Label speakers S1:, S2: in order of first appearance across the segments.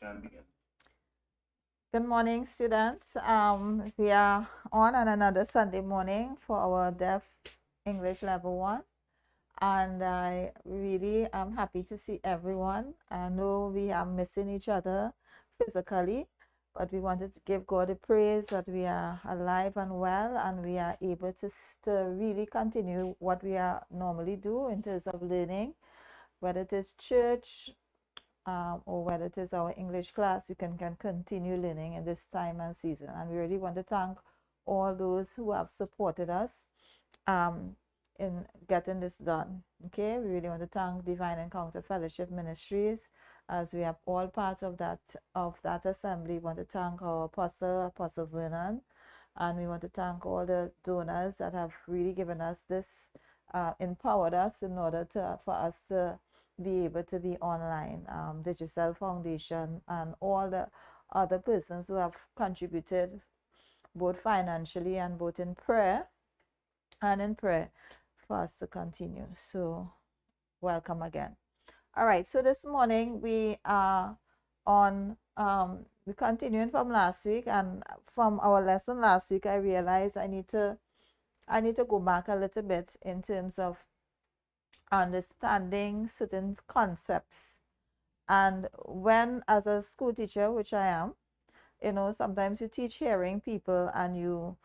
S1: can begin.
S2: Good morning, students. We are on another Sunday morning for our Deaf English Level 1. And I really am happy to see everyone. I know we are missing each other physically, but we wanted to give God a praise that we are alive and well, and we are able to really continue what we are normally do in terms of learning, whether it is church, or whether it is our English class, we can continue learning in this time and season. And we really want to thank all those who have supported us in getting this done. Okay, we really want to thank Divine Encounter Fellowship Ministries, as we have all parts of that assembly. We want to thank our Apostle Vernon, and we want to thank all the donors that have really given us this, empowered us in order for us to be able to be online. Digital Foundation and all the other persons who have contributed both financially and both in prayer for us to continue. So welcome again. All right, so this morning we are on we're continuing from last week, and from our lesson last week I realized I need to go back a little bit in terms of understanding certain concepts. And when, as a school teacher, which I am, sometimes you teach hearing people and you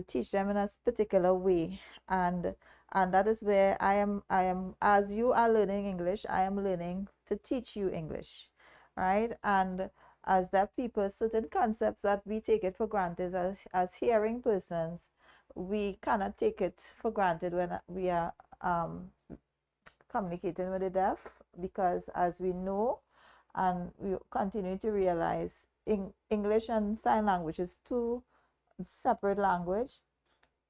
S2: teach them in a particular way, and that is where I am as you are learning English, I am learning to teach you English, right? And as deaf people, certain concepts that we take it for granted as hearing persons, we cannot take it for granted when we are communicating with the deaf, because as we know and we continue to realize, English and sign language is two separate language,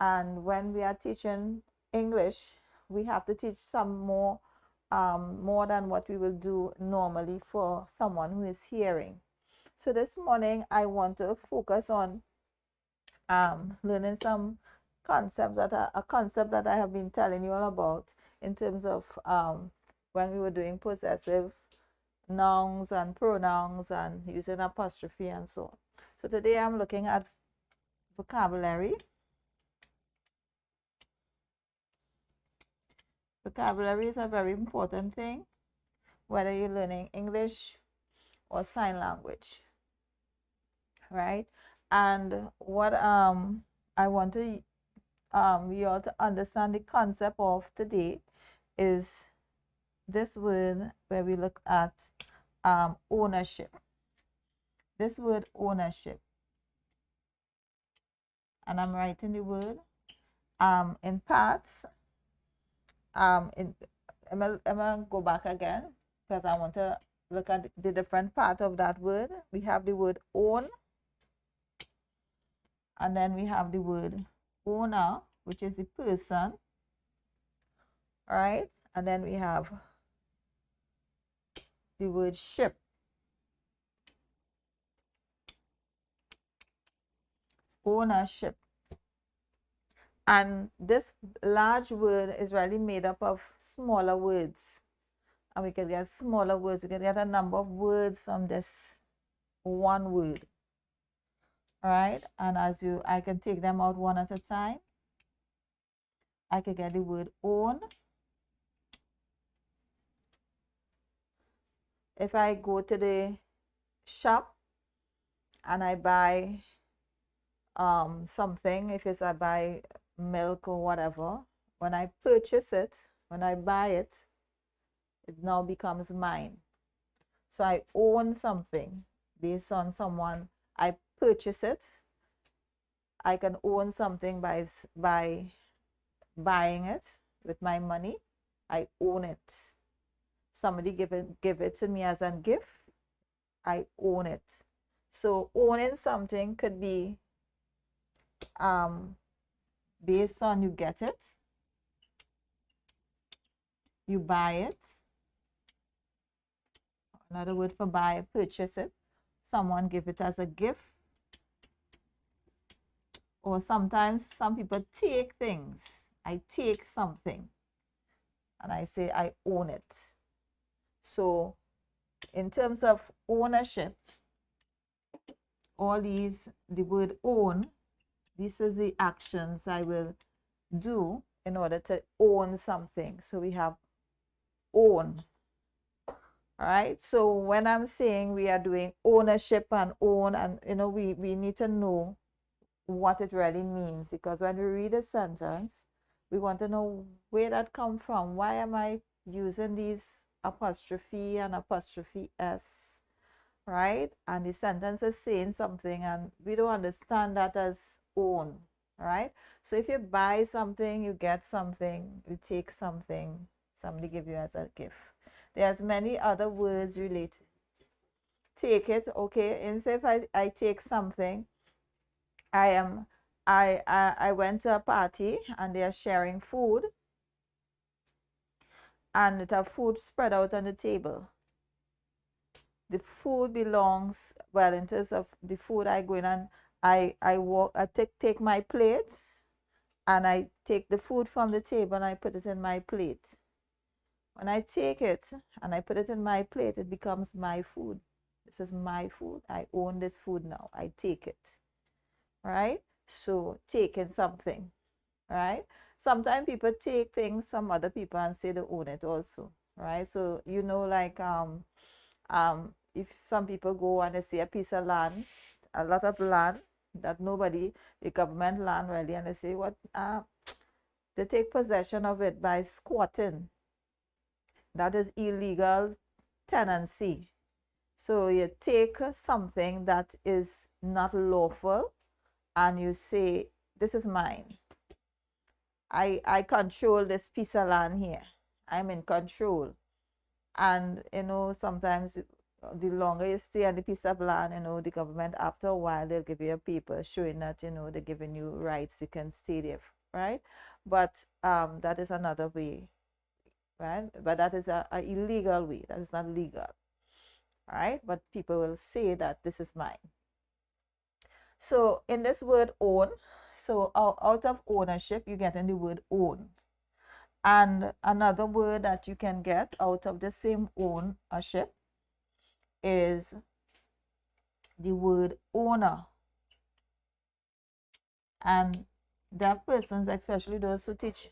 S2: and when we are teaching English, we have to teach some more than what we will do normally for someone who is hearing. So this morning I want to focus on learning some concepts that are a concept that I have been telling you all about in terms of when we were doing possessive nouns and pronouns and using apostrophe and so on. So today I'm looking at vocabulary. Vocabulary is a very important thing, whether you're learning English or sign language, right? And what I want to you all to understand the concept of today is this word where we look at ownership. This word ownership, and I'm writing the word in parts. I'm gonna go back again because I want to look at the different part of that word. We have the word own, and then we have the word owner, which is the person, right? And then we have the word ship. Ownership. And this large word is really made up of smaller words. And we can get smaller words. We can get a number of words from this one word. All right. And I can take them out one at a time. I could get the word own. If I go to the shop and I buy something, if it's I buy milk or whatever, when I purchase it, when I buy it, it now becomes mine. So I own something based on someone. I purchase it. I can own something by buying it with my money. I own it. Somebody give it to me as a gift. I own it. So owning something could be based on you get it, you buy it. Another word for buy, purchase it. Someone give it as a gift. Or sometimes some people take things. I take something and I say I own it. So in terms of ownership, all these, the word own, this is the actions I will do in order to own something. So we have own. All right. So when I'm saying we are doing ownership and own, and we need to know what it really means, because when we read a sentence, we want to know where that come from. Why am I using these apostrophe and apostrophe s, right? And the sentence is saying something and we don't understand that as own, right? So if you buy something, you get something, you take something, somebody give you as a gift. There's many other words related. Take it, okay. And so if I take something, I went to a party and they are sharing food, and it have food spread out on the table. The food belongs, well, in terms of the food, I go in and I take my plate, and I take the food from the table and I put it in my plate. When I take it and I put it in my plate, it becomes my food. This is my food. I own this food now. I take it. Right? So taking something. Right? Sometimes people take things from other people and say they own it also. Right? So like if some people go and they see a piece of land, a lot of land that nobody, the government land really, and they say what they take possession of it by squatting. That is illegal tenancy. So you take something that is not lawful and you say, this is mine. I control this piece of land here. I'm in control. And sometimes the longer you stay on the piece of land, the government, after a while, they'll give you a paper showing that, they're giving you rights, you can stay there, right? But that is another way, right? But that is a illegal way. That is not legal, right? But people will say that this is mine. So in this word own, so out of ownership, you get in the word own. And another word that you can get out of the same ownership is the word owner. And deaf persons, especially those who teach,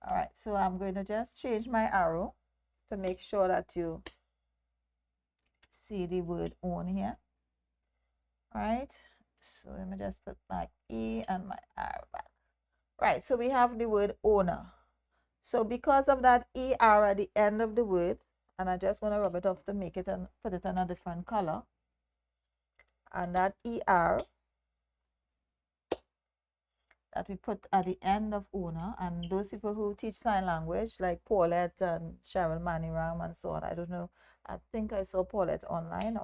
S2: all right, so I'm going to just change my arrow to make sure that you see the word own here. All right, so let me just put my E and my R back. Right, so we have the word owner. So because of that ER at the end of the word, and I just want to rub it off to make it and put it in a different color, and that ER that we put at the end of owner, and those people who teach sign language like Paulette and Cheryl Maniram and so on, I don't know, I think I saw Paulette online,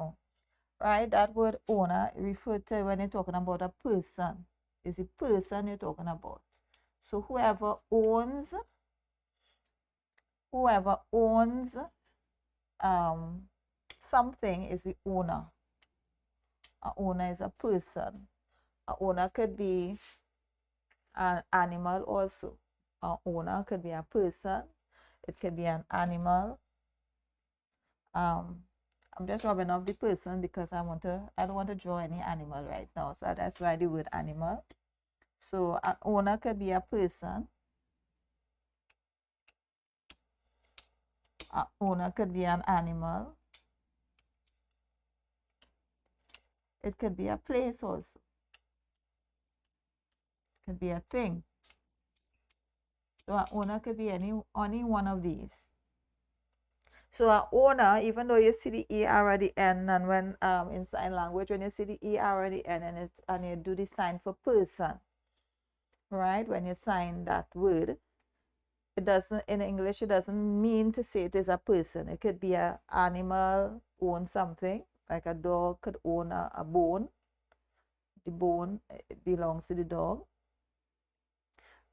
S2: right? That word owner referred to when you're talking about a person. It's a person you're talking about. So whoever owns something is the owner. An owner is a person. An owner could be an animal also. An owner could be a person. It could be an animal. I'm just rubbing off the person because I don't want to draw any animal right now. So that's why the word animal. So an owner could be a person. An owner could be an animal. It could be a place also. It could be a thing. So an owner could be any one of these. So an owner, even though you see the ER at the end, and when in sign language, when you see the ER at the end and you do the sign for person, right? When you sign that word, it doesn't, in English, it doesn't mean to say it is a person. It could be an animal own something, like a dog could own a bone. The bone belongs to the dog,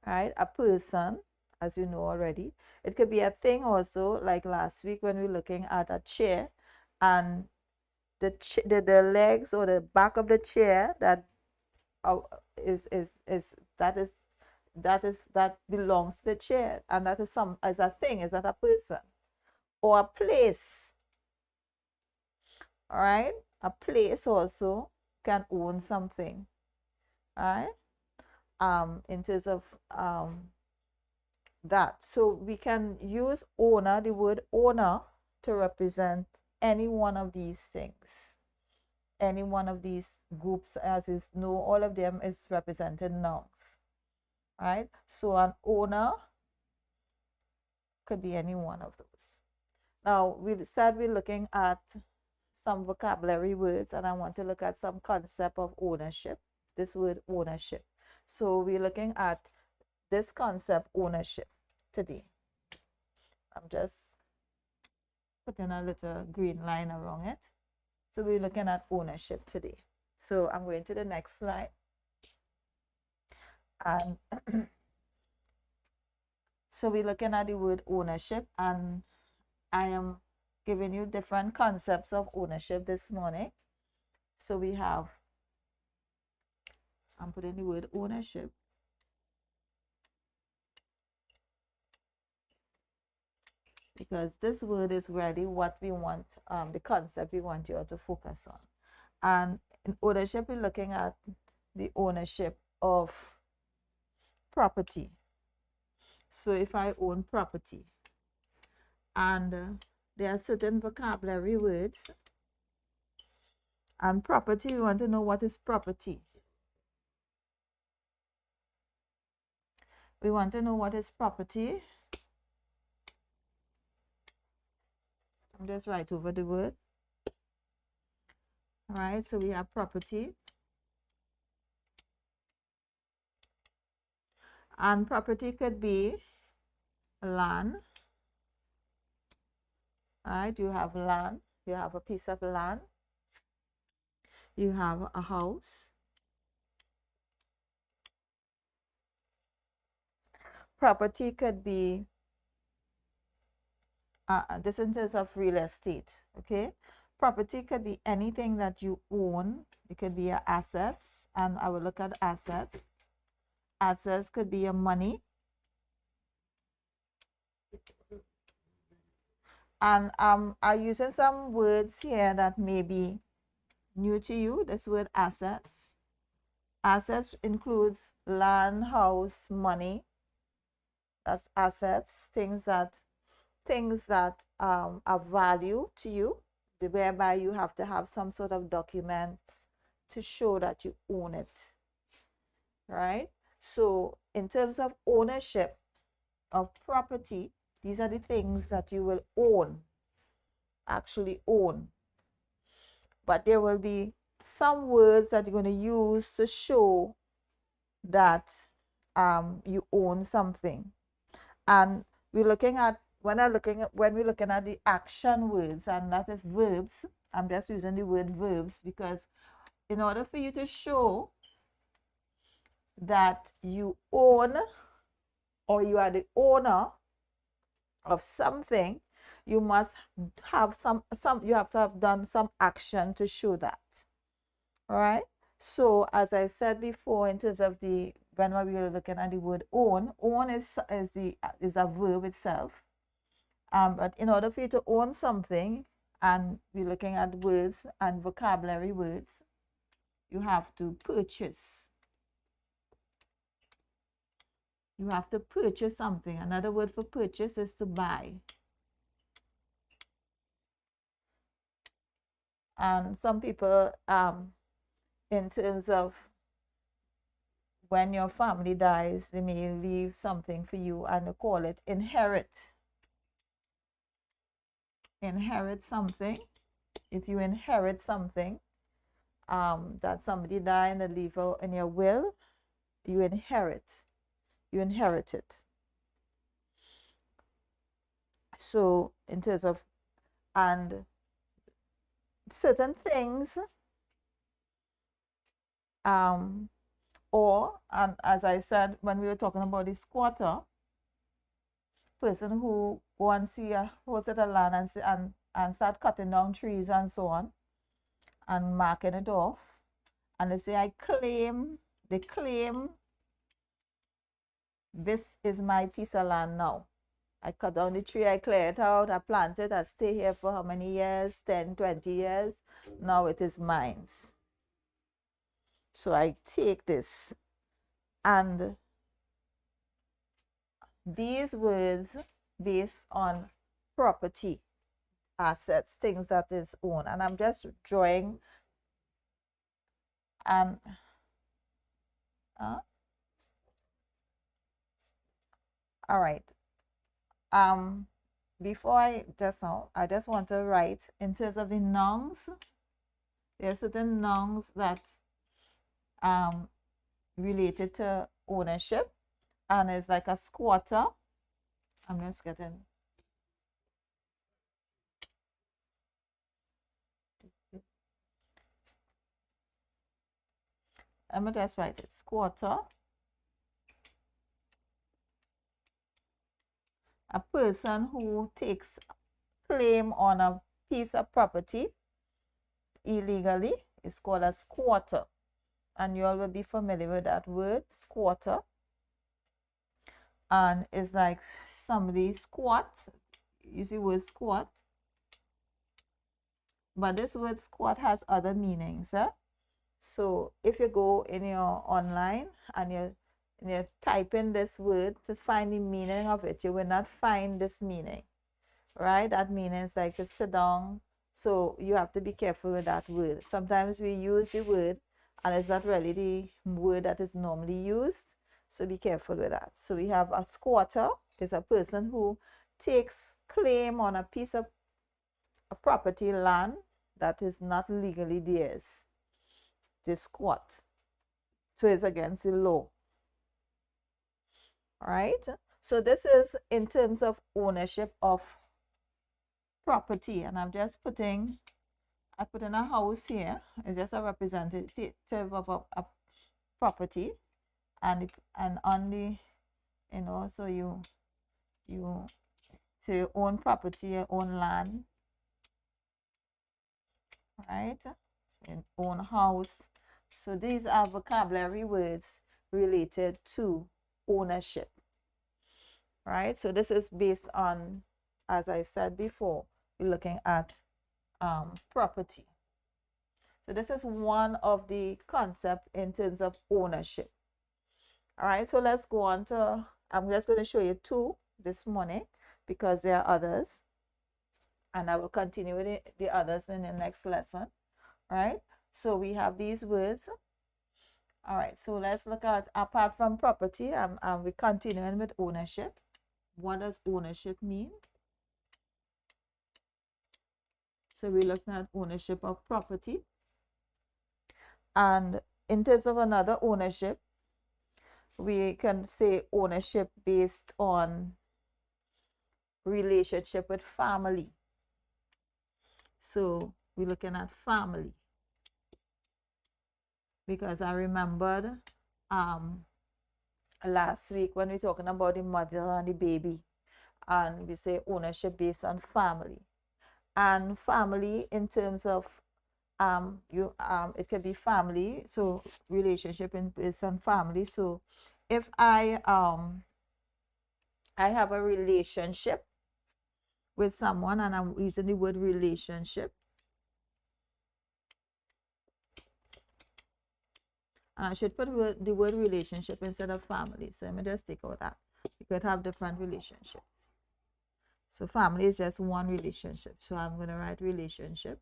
S2: right? A person, as you know already. It could be a thing also, like last week when we were looking at a chair, and the legs or the back of the chair that is that belongs to the chair, and that is a thing, is that a person or a place. All right, a place also can own something. All right, in terms of that, so we can use owner, the word owner, to represent any one of these things, any one of these groups. As you know, all of them is represented nouns. Right, so an owner could be any one of those. Now, we said we're looking at some vocabulary words, and I want to look at some concept of ownership, this word ownership. So we're looking at this concept ownership today. I'm just putting a little green line around it. So we're looking at ownership today. So I'm going to the next slide. And so we're looking at the word ownership, and I am giving you different concepts of ownership this morning. So we have, I'm putting the word ownership. Because this word is really what we want, the concept we want you all to focus on. And in ownership, we're looking at the ownership of property. So if I own property, and there are certain vocabulary words, and property, we want to know what is property. We want to know what is property. I'm just write over the word. All right, so we have property. And property could be land. All right, you have land. You have a piece of land. You have a house. Property could be, this in terms of real estate, okay? Property could be anything that you own. It could be your assets, and I will look at assets. Assets could be your money. And I'm using some words here that may be new to you. This word assets. Assets includes land, house, money. That's assets, things that are value to you, whereby you have to have some sort of documents to show that you own it. Right? So in terms of ownership of property, these are the things that you will own, actually own. But there will be some words that you're going to use to show that you own something. And we're looking at, when we're looking at the action words, and that is verbs. I'm just using the word verbs because in order for you to show that you own or you are the owner of something, you must have you have to have done some action to show that. All right, so as I said before, in terms of when we were looking at the word own is a verb itself. But in order for you to own something, and we're looking at words and vocabulary words, you have to purchase. You have to purchase something. Another word for purchase is to buy. And some people, in terms of when your family dies, they may leave something for you, and they call it inherit. Inherit something. If you inherit something that somebody died and they leave in your will, you inherit. You inherit it. So in terms of, and certain things, and as I said, when we were talking about the squatter, person who go and see a whole set of land and start cutting down trees and so on, and marking it off, and they say, they claim this is my piece of land now. I cut down the tree, I clear it out, I plant it, I stay here for how many years? 10, 20 years. Now it is mine. So I take this, and these words based on property, assets, things that is owned. And I'm just drawing, and all right. Before I just want to write in terms of the nouns. There are certain nouns that related to ownership, and it's like a squatter. I'm just getting, I'm gonna just write it, squatter. A person who takes claim on a piece of property illegally is called a squatter. And you all will be familiar with that word, squatter. And it's like somebody squat. You see the word squat. But this word squat has other meanings. So if you go in your online and you type in this word to find the meaning of it, you will not find this meaning, right? That meaning is like to sit down. So you have to be careful with that word. Sometimes we use the word and it's not really the word that is normally used. So be careful with that. So we have a squatter, is a person who takes claim on a piece of property, land, that is not legally theirs. They squat. So it's against the law. All right. So this is in terms of ownership of property. And I'm just putting, I put in a house here. It's just a representative of a property. And on the, so you own property, you own land, right? And own house. So these are vocabulary words related to ownership, right? So this is based on, as I said before, we're looking at property. So this is one of the concepts in terms of ownership. All right, so let's go on to, I'm just going to show you two this morning because there are others. And I will continue with the others in the next lesson. All right, so we have these words. All right, so let's look at, apart from property, we're continuing with ownership. What does ownership mean? So we're looking at ownership of property. And in terms of another ownership, we can say ownership based on relationship with family. So we're looking at family. Because I remembered last week when we were talking about the mother and the baby, and we say ownership based on family. And family in terms of it could be family, so relationship based on family. So if I have a relationship with someone, and I'm using the word relationship, and I should put the word relationship instead of family. So let me just take out that. You could have different relationships. So family is just one relationship. So I'm going to write relationship.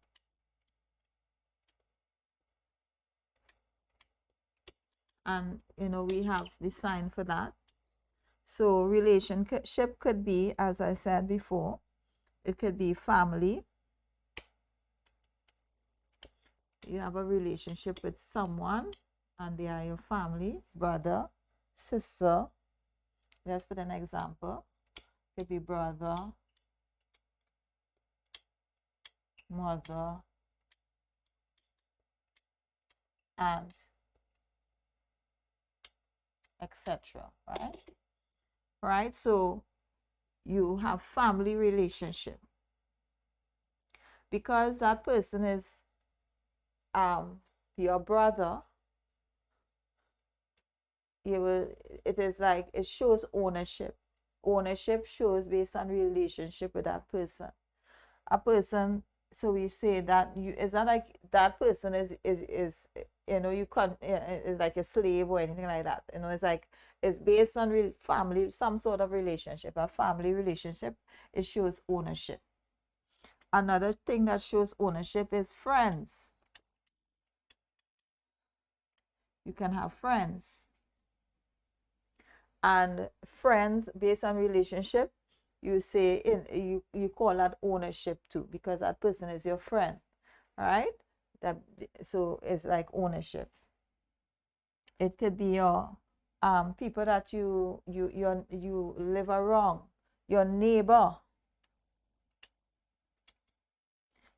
S2: And, we have the sign for that. So relationship could be, as I said before, it could be family. You have a relationship with someone and they are your family, brother, sister. Let's put an example. It could be brother, mother, aunt, etc. Right? So you have family relationship. Because that person is your brother, it is like it shows ownership. Ownership shows based on relationship with that person. A person, so we say that you, it's not like that person is you can't, is like a slave or anything like that. It's like it's based on real family, some sort of relationship. A family relationship, it shows ownership. Another thing that shows ownership is friends. You can have friends, and friends based on relationship, you say you call that ownership too, because that person is your friend, right? That, so it's like ownership. It could be your people that you live around, your neighbor.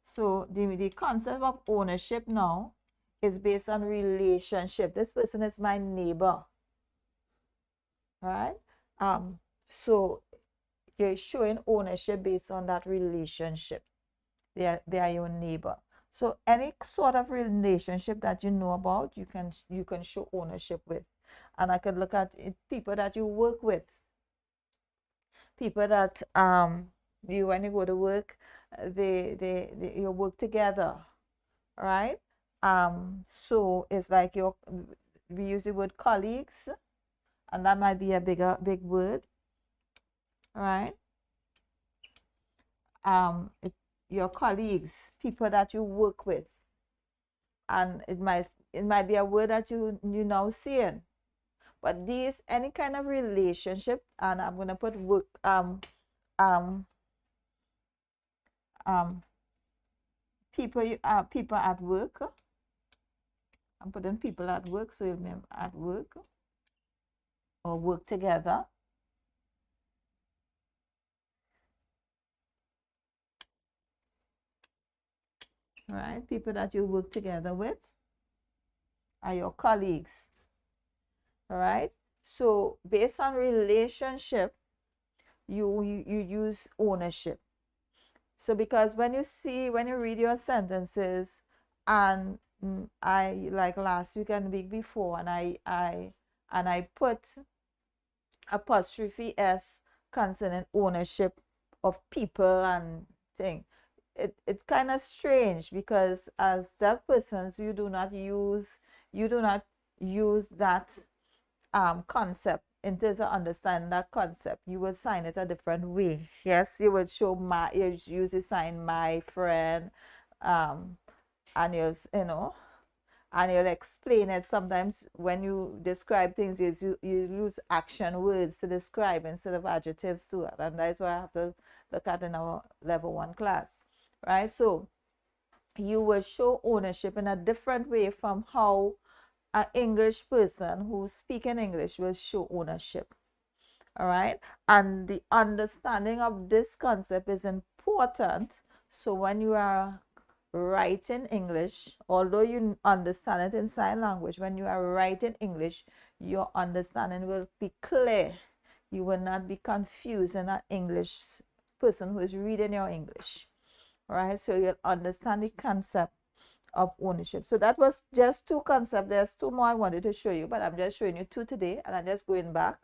S2: So the concept of ownership now is based on relationship. This person is my neighbor, right? So you're showing ownership based on that relationship. They are your neighbor. So any sort of relationship that you know about, you can show ownership with. And I could look at it, people that you work with, people that you, when you go to work, they you work together, right? So it's like we use the word colleagues, and that might be a big word, right? Your colleagues, people that you work with, and it might be a word that you now seeing. But these, any kind of relationship, and I'm gonna put work um people at work. I'm putting people at work, so you'll remember at work or work together. Right? People that you work together with are your colleagues. All right. So based on relationship, you use ownership. So because when you read your sentences, and I, like last week and the week before, and I put apostrophe s concerning ownership of people and thing, it's kind of strange, because as deaf persons, you do not use that concept. In terms of understanding that concept, you will sign it a different way. Yes, you would show you use the sign my friend, and and you'll explain it. Sometimes when you describe things, you use action words to describe instead of adjectives to it, and that's what I have to look at in our level 1 class, right? So you will show ownership in a different way from how an English person who's speaking English will show ownership. All right. And the understanding of this concept is important. So when you are writing English, although you understand it in sign language, when you are writing English, your understanding will be clear. You will not be confused in an English person who is reading your English. All right. So you'll understand the concept of ownership. So that was just 2 concepts. There's 2 more I wanted to show you, but I'm just showing you 2 today, and I'm just going back.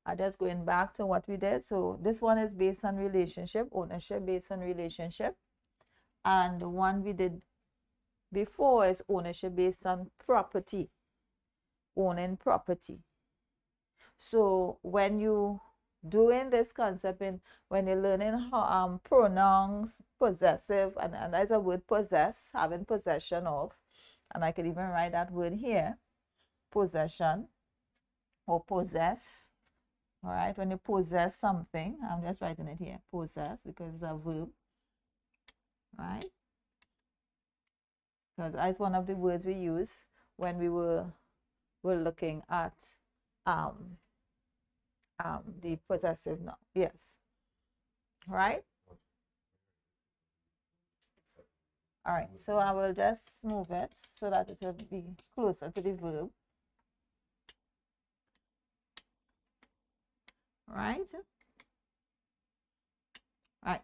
S2: To what we did. So this one is based on relationship, ownership based on relationship. And the one we did before is ownership based on property, owning property. So when you doing this concept, when you're learning how pronouns, possessive, and there's a word possess, having possession of, and I could even write that word here, possession or possess. All right, when you possess something, I'm just writing it here, possess, because it's a verb, right? Because that's one of the words we use when we were looking at the possessive noun. Yes. Right? All right, so I will just move it so that it will be closer to the verb. Right? Right.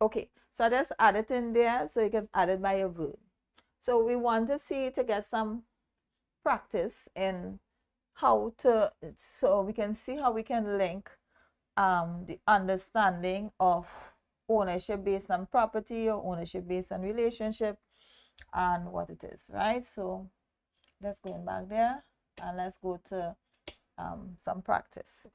S2: Okay, so I just add it in there so you can add it by your verb. So we want to see to get some practice in how to, so we can see how we can link the understanding of ownership based on property or ownership based on relationship and what it is, right? So let's go back there and let's go to some practice.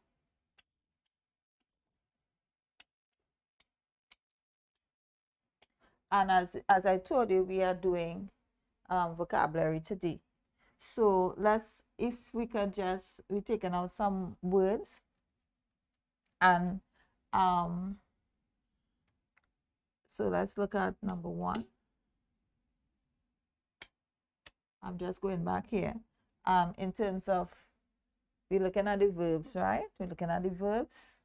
S2: And as I told you, we are doing vocabulary today. So let's, if we could just, we're taking out some words and so let's look at number 1. I'm just going back here. In terms of, we're looking at the verbs, right? We're looking at the verbs.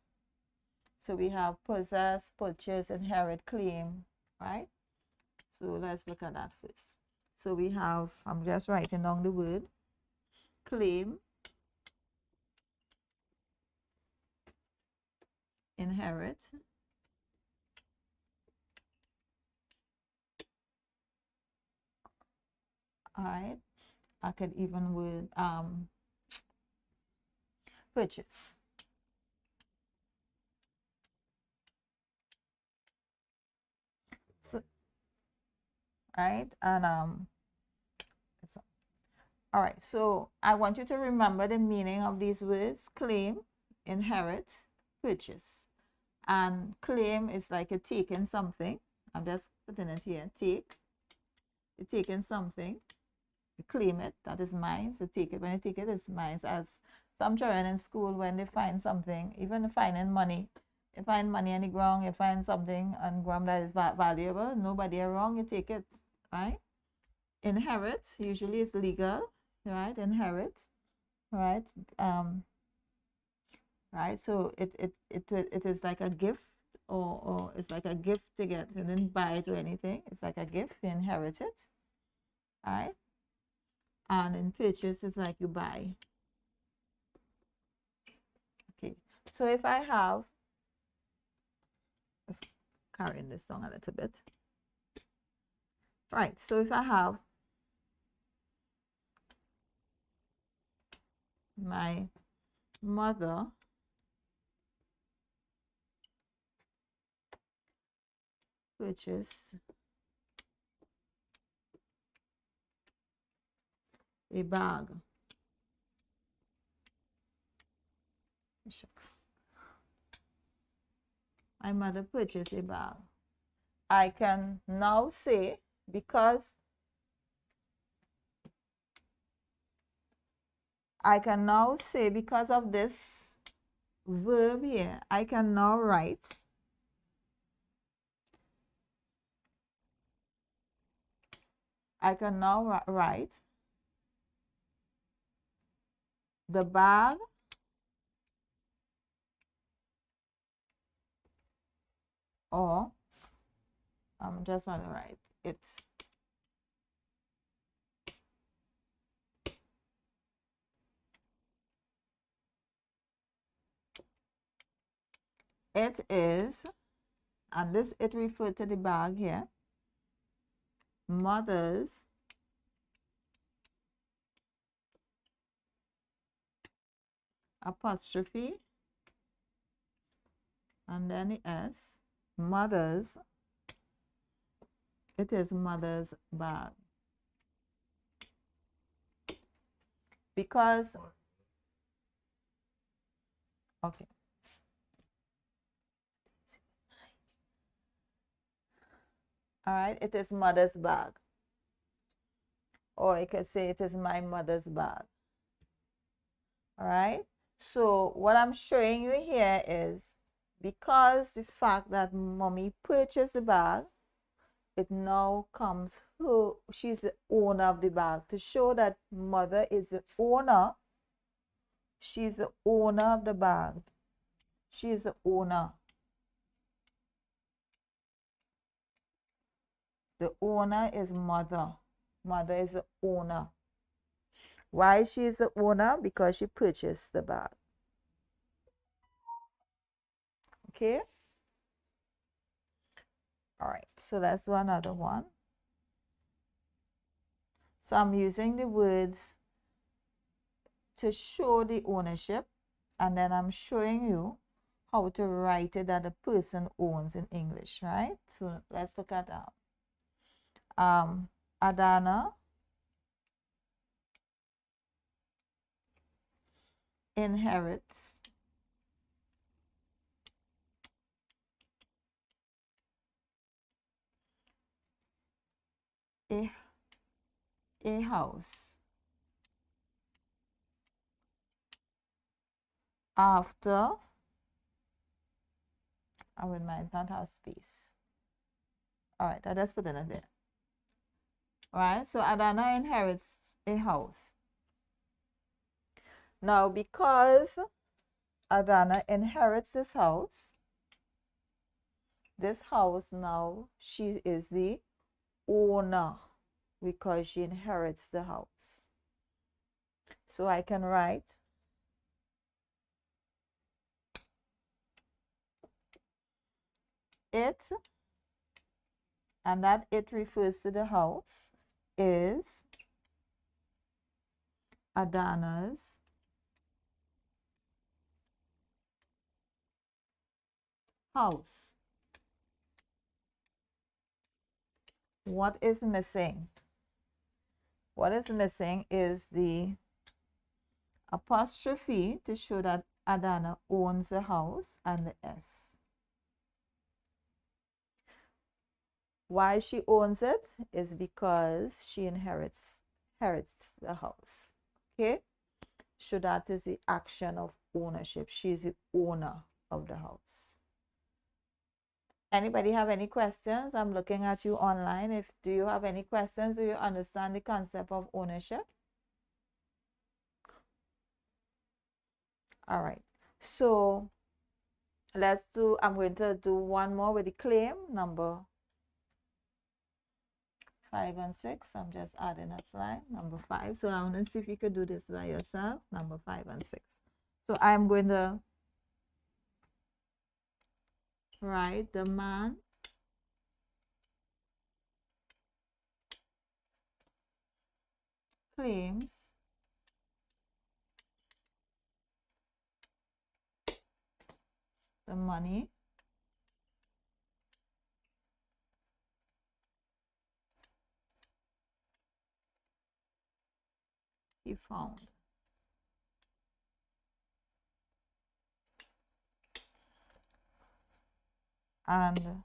S2: So we have possess, purchase, inherit, claim, right? So let's look at that first. So we have, I'm just writing down the word, claim, inherit, all right? I could even with purchase. So, right, and so, all right, so I want you to remember the meaning of these words: claim, inherit, purchase. And claim is like a taking something. I'm just putting it here. Take, you're taking something, you claim it, that is mine. So take it, when you take it, it's mine. As some children in school, when they find something, even finding money, you find money on the ground, you find something on the ground that is valuable, nobody wrong, you take it, right? Inherit, usually it's legal, right? Inherit, right? Right, so it is like a gift, or it's like a gift to get. You didn't buy it or anything, it's like a gift, you inherit it, right? And in purchase, it's like you buy. Okay, so if I have, let's carry this down a little bit. Right, so if I have my mother purchase a bag. Shucks. My mother purchased a bag. I can now say, because of this verb here, I can now write the bag or I'm just going to write it. It is, and this it referred to the bag here, mother's apostrophe and then the S, mother's, it is mother's bag. Because, okay. All right, it is mother's bag. Or I could say it is my mother's bag. All right, so what I'm showing you here is, because the fact that mommy purchased the bag, it now comes who, she's the owner of the bag. To show that mother is the owner, she's the owner of the bag. She is the owner. The owner is mother. Mother is the owner. Why she is the owner? Because she purchased the bag. Okay. All right, so let's do another one. So I'm using the words to show the ownership, and then I'm showing you how to write it that the person owns in English, right? So let's look at Adana inherits a, a house after, I would might not have space. All right, I just put it in there. All right, so Adana inherits a house. Now, because Adana inherits this house now, she is the owner because she inherits the house. So I can write it, and that it refers to the house, is Adana's house. What is missing? What is missing is the apostrophe to show that Adana owns the house, and the S. Why she owns it is because she inherits the house. Okay, so that is the action of ownership. She is the owner of the house. Anybody have any questions? I'm looking at you online. Do you have any questions? Do you understand the concept of ownership? All right, so I'm going to do one more with the claim, number 5 and 6. I'm just adding a slide, number 5. So I want to see if you could do this by yourself, number 5 and 6. So I'm going to write the man claims the money he found. And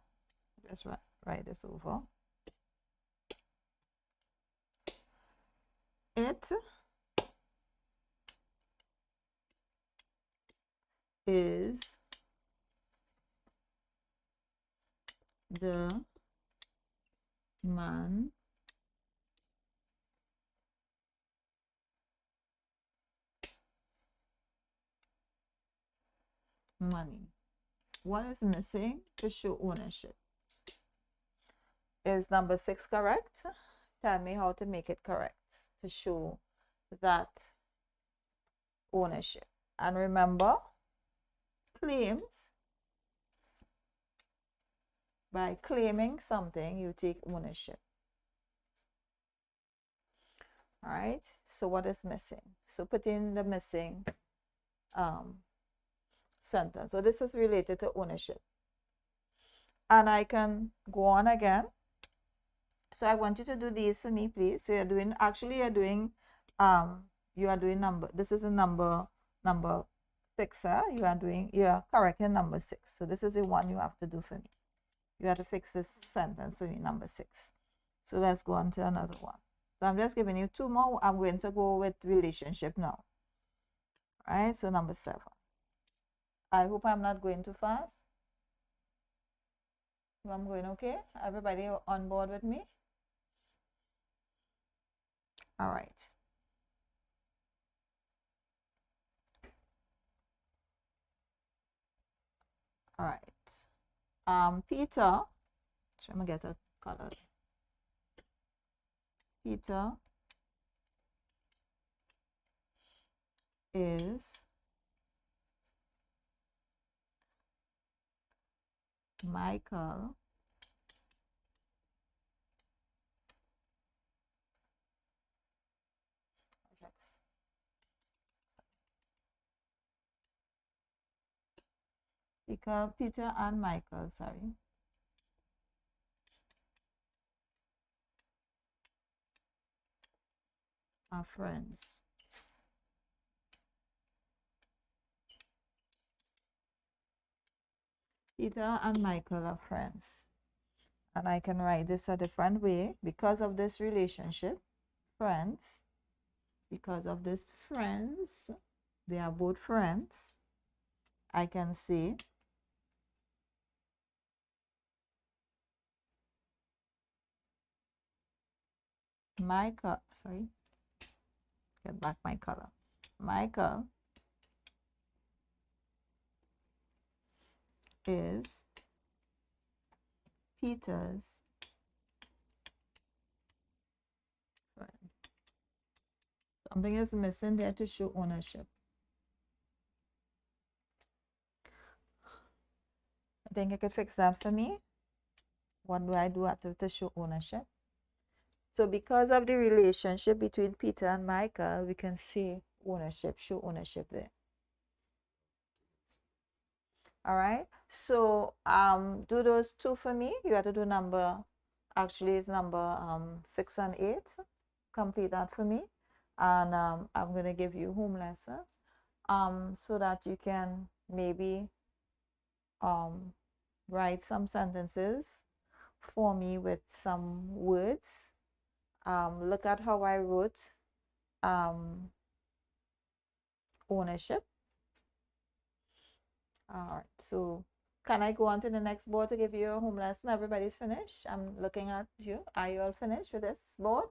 S2: just write this over. It is the man money. What is missing to show ownership? Is number 6 correct? Tell me how to make it correct to show that ownership. And remember, claims, by claiming something, you take ownership. All right, so what is missing? So put in the missing sentence. So this is related to ownership. And I can go on again. So I want you to do these for me, please. So this is a number 6, huh? You are correcting number 6. So this is the one you have to do for me. You have to fix this sentence for me, number 6. So let's go on to another one. So I'm just giving you 2 more. I'm going to go with relationship now. All right, so number 7. I hope I'm not going too fast. If I'm going okay? Everybody on board with me? All right. All right. Peter, let me get a color. Peter is Michael Peter and Michael, sorry, are friends. Peter and Michael are friends. And I can write this a different way. Because of this relationship, friends, because of this friends, they are both friends. I can say Michael, sorry, get back my color. Michael is Peter's friend. Something is missing there to show ownership. I think you could fix that for me. What do I do to show ownership? So because of the relationship between Peter and Michael, we can say ownership, show ownership there. All right. So do those two for me. You have to do number, actually it's number 6 and 8. Complete that for me. And I'm going to give you home lesson so that you can maybe write some sentences for me with some words. Look at how I wrote ownership. All right, so can I go on to the next board to give you a home lesson? Everybody's finished. I'm looking at you. Are you all finished with this board?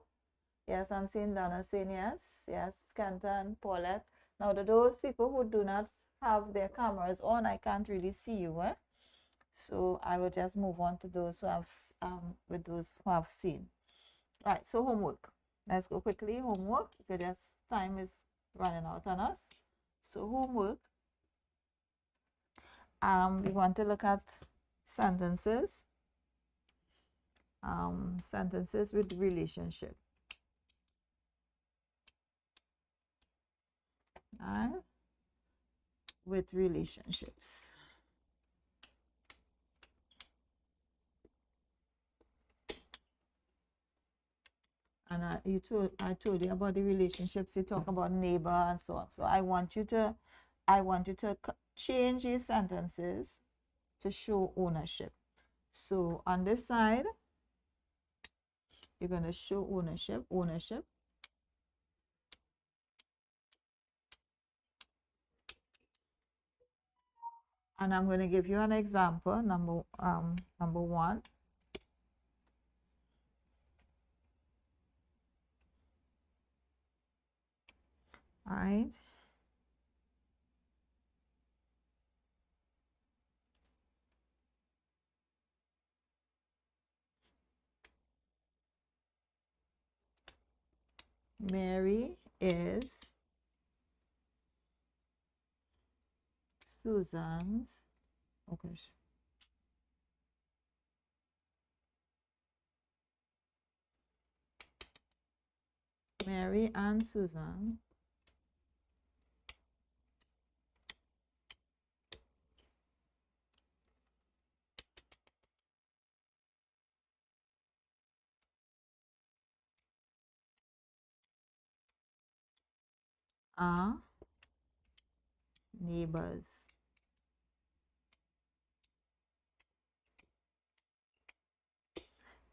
S2: Yes, I'm seeing Donna saying yes. Yes, Kenton, Paulette. Now, to those people who do not have their cameras on, I can't really see you. So I will just move on to those who have with those who have seen. Right, so homework. Let's go quickly. Homework, because time is running out on us. So homework. We want to look at sentences. Sentences with relationship. With relationships. And I told you about the relationships. We talk about neighbor and so on. So I want you to change these sentences to show ownership. So on this side, you're going to show ownership. And I'm going to give you an example, number 1. All right. Mary is Susan's. Okay. Mary and Susan are neighbors.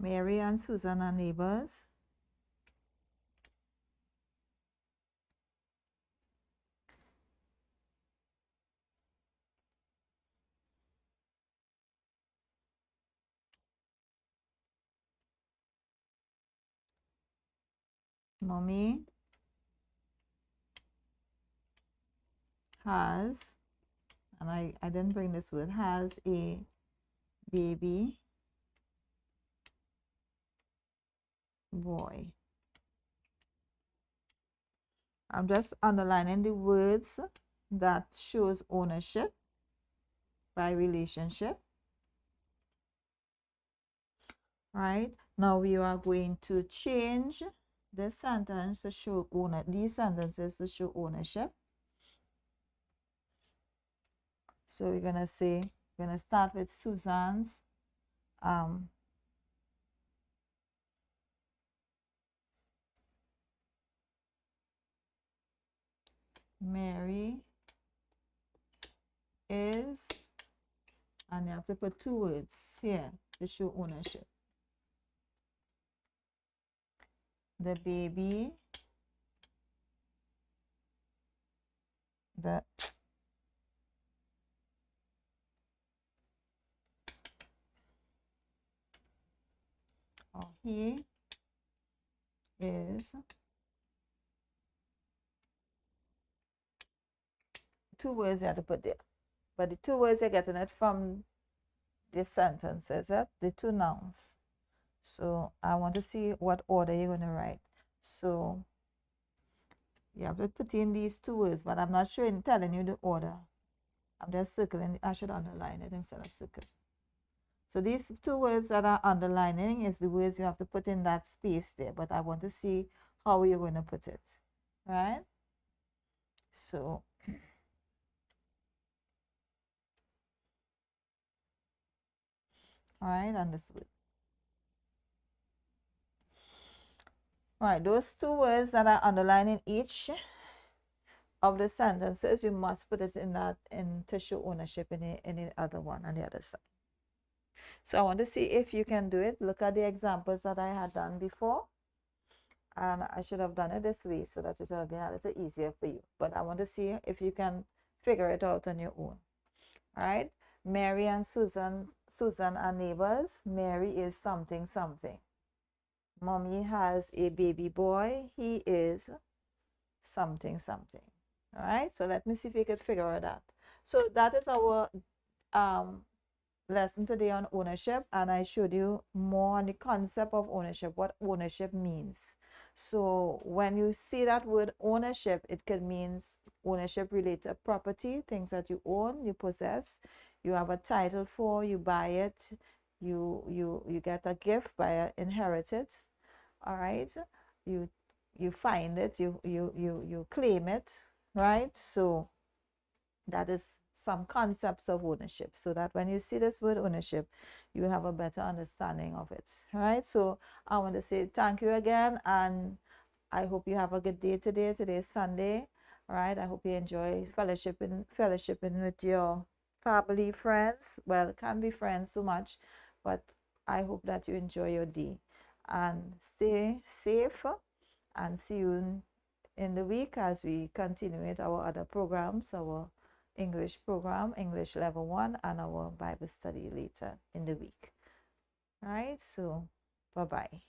S2: Mary and Susan are neighbors. Mommy has, and I didn't bring this word, has a baby boy. I'm just underlining the words that shows ownership by relationship. Right? Now we are going to change this sentence to show these sentences to show ownership. So we're going to say We're going to start with Susan's. Mary is, and you have to put 2 words here to show ownership. The baby, he is, 2 words you have to put there. But the 2 words you're getting it from the sentences, the 2 nouns. So I want to see what order you're going to write. So you have to put in these 2 words, but I'm not sure in telling you the order. I'm just circling. I should underline it instead of circle. So these 2 words that are underlining is the words you have to put in that space there, but I want to see how you're going to put it, right? So all right, understood. All right, those 2 words that are underlining each of the sentences, you must put it in to show ownership in the other one on the other side. So I want to see if you can do it. Look at the examples that I had done before. And I should have done it this way so that it will be a little easier for you. But I want to see if you can figure it out on your own. All right. Mary and Susan are neighbors. Mary is something something. Mommy has a baby boy. He is something something. All right. So let me see if you can figure it out. So that is our lesson today on ownership, and I showed you more on the concept of ownership, what ownership means. So when you see that word ownership, it could mean ownership related to property, things that you own, you possess, you have a title for, you buy it, you get a gift by inherit it. All right, you find it, you claim it, right? So that is some concepts of ownership, so that when you see this word ownership, you have a better understanding of it. Right? So I want to say thank you again, and I hope you have a good day today. Today is Sunday. All right. I hope you enjoy fellowshipping with your family, friends. Well, it can't be friends so much, but I hope that you enjoy your day and stay safe, and see you in the week as we continue with our other programs, our English program, English Level 1, and our Bible study later in the week. All right, so bye-bye.